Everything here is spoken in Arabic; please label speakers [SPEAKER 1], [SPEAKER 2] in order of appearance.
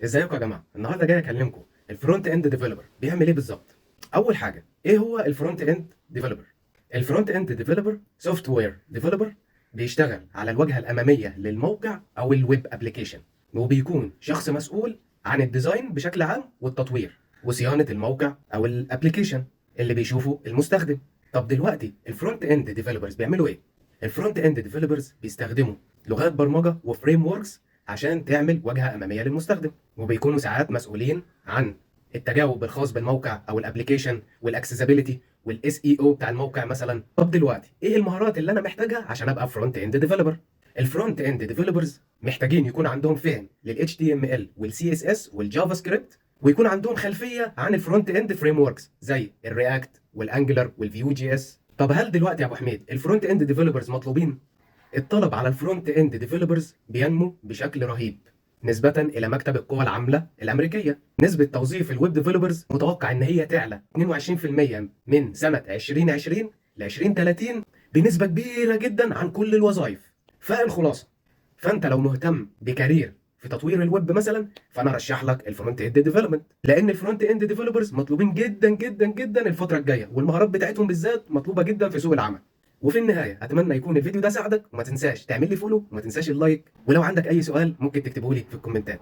[SPEAKER 1] ازيكم يا جماعه؟ النهارده جاي اكلمكم الفرونت اند ديفلوبر بيعمل ايه بالظبط. اول حاجه، ايه هو الفرونت اند ديفلوبر؟ الفرونت اند ديفلوبر سوفت وير ديفلوبر، بيشتغل على الواجهه الاماميه للموقع او الويب ابلكيشن، وبيكون شخص مسؤول عن الديزاين بشكل عام والتطوير وصيانه الموقع او الابلكيشن اللي بيشوفه المستخدم. طب دلوقتي الفرونت اند ديفلوبرز بيعملوا ايه؟ الفرونت اند ديفلوبرز بيستخدموا لغات برمجه وفريم وركس عشان تعمل واجهه اماميه للمستخدم، وبيكونوا ساعات مسؤولين عن التجاوب الخاص بالموقع او الابلكيشن والاكسسبيلتي والاس اي او بتاع الموقع مثلا. طب دلوقتي ايه المهارات اللي انا محتاجها عشان ابقى فرونت اند ديفلوبر؟ الفرونت اند ديفلوبرز محتاجين يكون عندهم فهم لل HTML وال CSS والجافا سكريبت، ويكون عندهم خلفيه عن الفرونت اند فريم وركس زي الرياكت والانجلر والفيو جي اس. طب هل دلوقتي يا ابو حميد الفرونت اند ديفلوبرز مطلوبين؟ الطلب على الفرونت اند ديفلوبرز بينمو بشكل رهيب نسبة إلى مكتب القوى العاملة الأمريكية. نسبة توظيف الويب ديفلوبرز متوقع إن هي تعلى 22% من سنة 2020 ل 2030 بنسبة كبيرة جدا عن كل الوظائف. فالخلاصة، فأنت لو مهتم بكارير في تطوير الويب مثلا، فأنا أرشح لك الفرونت اند ديفلوبمنت، لأن الفرونت اند ديفلوبرز مطلوبين جدا جدا جدا الفترة الجاية، والمهارات بتاعتهم بالذات مطلوبة جدا في سوق العمل. وفي النهايه اتمنى يكون الفيديو ده ساعدك، وما تنساش تعمل لي فولو وما تنساش اللايك، ولو عندك اي سؤال ممكن تكتبه لي في الكومنتات.